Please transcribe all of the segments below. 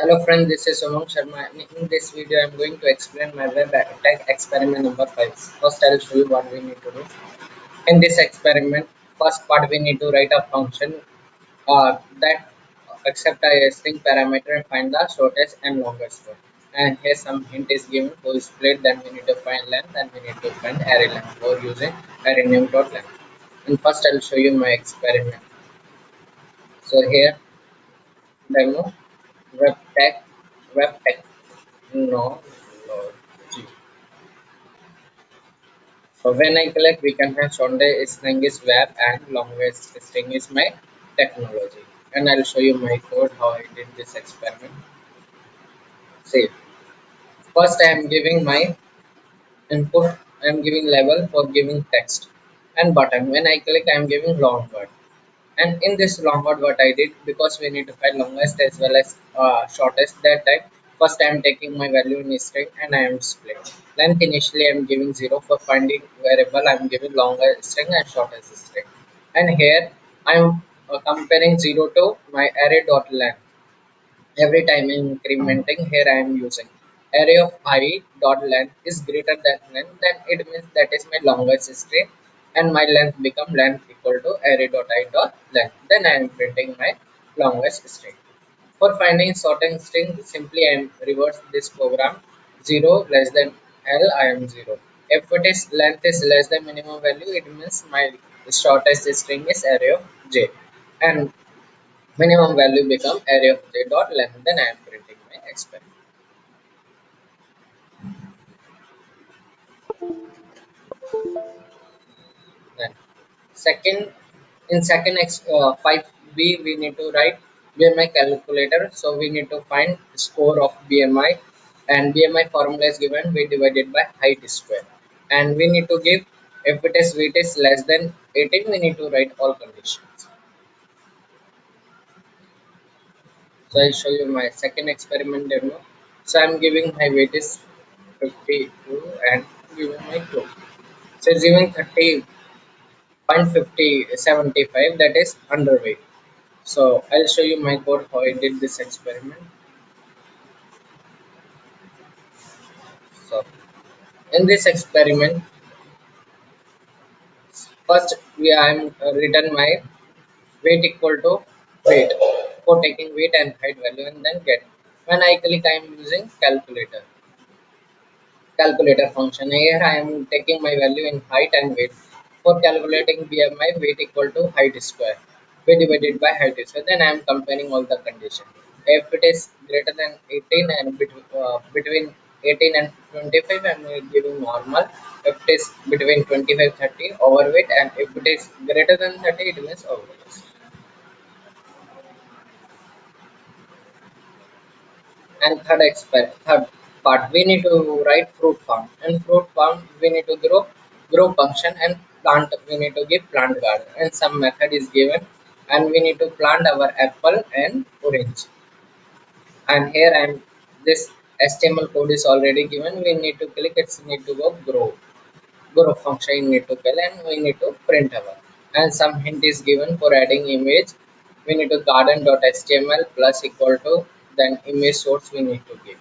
Hello friends, this is Umang Sharma. In this video, I am going to explain my web tech experiment number 5. First, I will show you what we need to do. In this experiment, first part we need to write a function that accept a string parameter and find the shortest and longest one. And here some hint is given to split, then we need to find length and we need to find array length for using array name.length. And first, I will show you my experiment. So here, demo web tech no no G. So when I click, we can have shortest string is web and longest string is my technology. And I'll show you my code how I did this experiment. See, first I am giving my input. I am giving label for giving text and button. When I click, I am giving long word. And in this long word, what I did, because we need to find longest as well as shortest, that time first I am taking my value in string and I am split. Length initially I am giving 0 for finding variable. I am giving longest string and shortest string. And here I am comparing 0 to my array dot length. Every time incrementing, here I am using array of I dot length is greater than length, then it means that is my longest string and my length become length equal to array dot I dot length. Then I am printing my longest string. For finding sorting string, simply I am reverse this program. 0 less than L, I am 0. If it is length is less than minimum value, it means my shortest string is array of J. And minimum value become array of J dot length. Then I am printing my experiment. Then second, in second 5b we need to write BMI calculator. So we need to find score of BMI, and BMI formula is given, we divided by height square, and we need to give, if it is weight is less than 18, we need to write all conditions. So I'll show you my second experiment demo. So I'm giving my weight is 52 and giving my clock. So it's giving 30.5075, that is underweight. So I'll show you my code how I did this experiment. So in this experiment, first we am written my weight equal to weight for taking weight and height value, and then get. When I click, I am using calculator function. Here I am taking my value in height and weight. For calculating BMI, weight equal to height square, weight divided by height square. Then I am comparing all the conditions. If it is greater than 18 and between 18 and 25, I am giving normal. If it is between 25-30, overweight, and if it is greater than 30, it means overweight. And third part, we need to write fruit farm. And fruit farm, we need to grow function, and plant, we need to give plant garden, and some method is given, and we need to plant our apple and orange. And here I'm this HTML code is already given. We need to click, it's need to go grow function need to call, and we need to print our. And some hint is given for adding image. We need to garden.html plus equal to, then image source we need to give,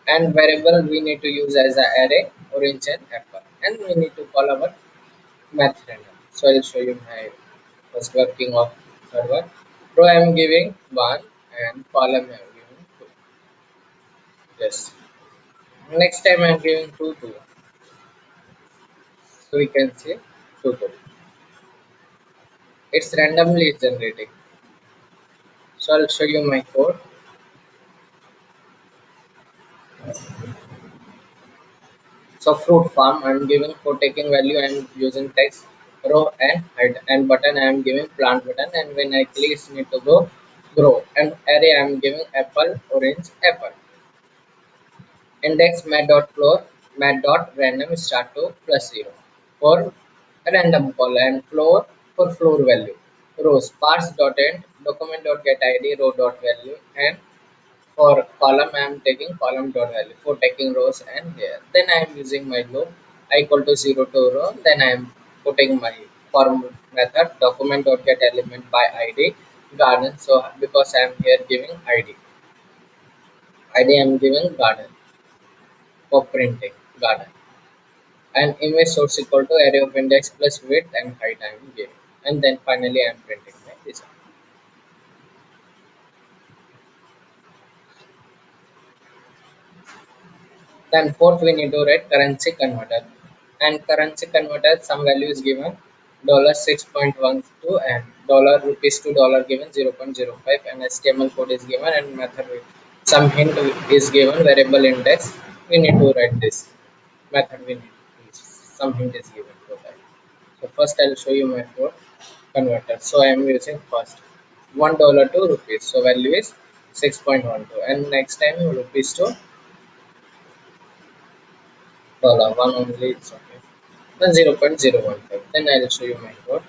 and variable we need to use as an array orange and apple, and we need to call our method random. So I'll show you my first working of third one. Row I am giving 1 and column I am giving 2. Yes, next time I am giving 2 so we can see 2 it's randomly generating. So I'll show you my code. So fruit farm, I'm giving for taking value, I'm using text row and height, and button I am giving plant button, and when I click it need to go grow, and array I am giving apple orange apple. Index mat dot random start to +0 for random call, and floor for floor value. Rows parse dot end document dot get id row dot value, and for column I am taking column dot value for taking rows, and here then I am using my loop I equal to 0 to row, then I am putting my form method document dot get element by id garden. So because I am here giving id, ID I am giving garden for printing garden. And image source equal to array of index plus width and height I am giving. And then finally I am printing my result. Then fourth we need to write currency converter. And currency converter some value is given $6.12 and dollar rupees to dollar given 0.05 and HTML code is given and method some hint is given variable index. We need to write this method we need to use. Some hint is given for that. So first I'll show you my code converter. So I am using first $1 to rupees. So value is 6.12 and next time rupees to dollar one only it's okay. Then 0.015. Then I'll show you my code.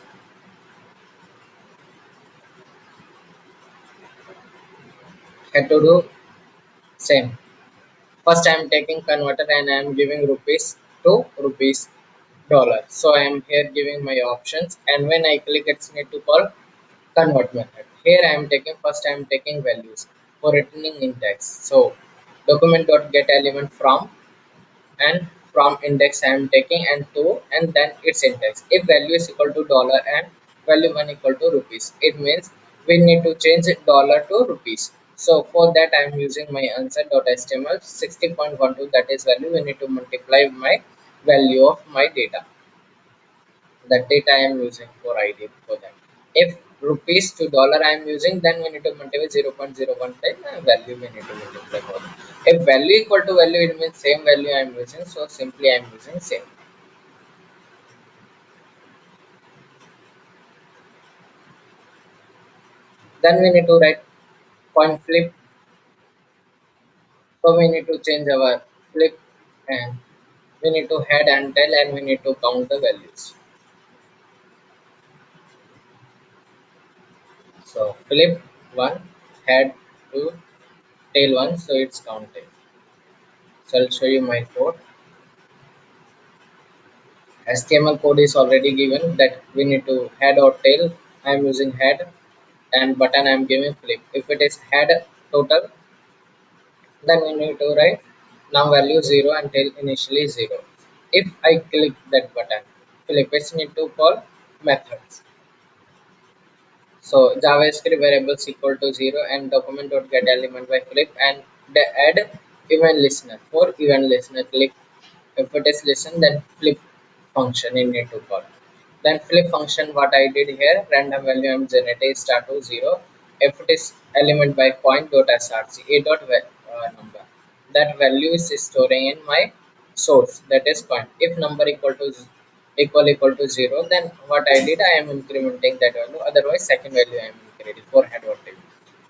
Had to do same. First I am taking converter and I am giving rupees to rupees dollar. So I am here giving my options and when I click it's need to call convert method. Here I am taking first I am taking values for returning index. So document dot get element from and from index I am taking and to and then its index. If value is equal to dollar and value 1 equal to rupees, it means we need to change dollar to rupees. So for that I am using my answer.html 60.12 that is value we need to multiply my value of my data. That data I am using for ID for that. If rupees to dollar I am using, then we need to multiply 0.015 and value we need to multiply for that. If value equal to value, it means same value I am using. So simply I am using same. Then we need to write coin flip. So we need to change our flip and we need to head and tail and we need to count the values. So flip one, head two, tail one. So it's counted. So I'll show you my code. HTML code is already given that we need to head or tail. I am using head and button I am giving flip. If it is head total, then we need to write now value 0 and tail initially 0. If I click that button, flip it need to call methods. So JavaScript variables equal to 0 and document.get element by flip and the add event listener. For event listener click if it is listen then flip function you need to call. Then flip function what I did here random value I am generating start to 0. If it is element by point dot src a dot number that value is storing in my source that is point. If number equal to 0 then what I did I am incrementing that value otherwise second value I am increasing for head or tail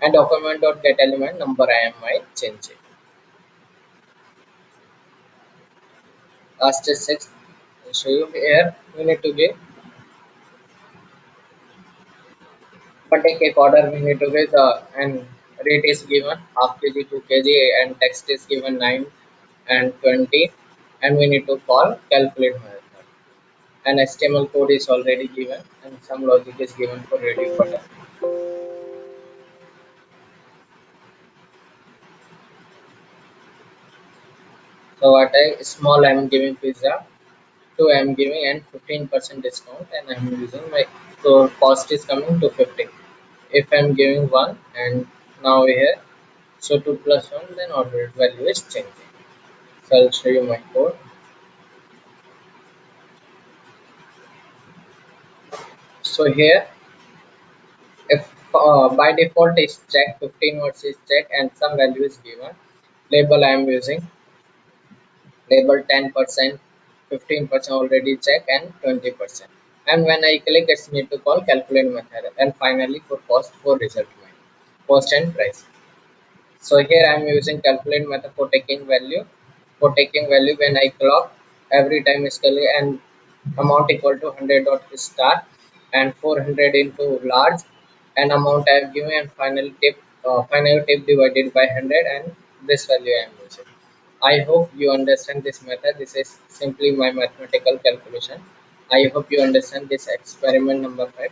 and document dot get element number I am might change it. Last is 6. I'll show you here we need to give but a cake order we need to give and rate is given half kg 2 kg and text is given 9 and 20 and we need to call calculate method and HTML code is already given and some logic is given for ready button. So what I small I am giving pizza, 2 I am giving and 15% discount and I am using my so cost is coming to 50. If I am giving 1 and now here so 2 plus 1 then order value is changing. So I'll show you my code. So here if by default is check 15 words is check and some value is given label I am using label 10% 15% already check and 20% and when I click it's need to call calculate method and finally for cost for result mine cost and price. So here I am using calculate method for taking value. For taking value when I clock every time is calculate and amount equal to 100 dot star and 400 into large and amount I have given and final tip divided by 100 and this value I am using. I hope you understand this method. This is simply my mathematical calculation. I hope you understand this experiment number 5.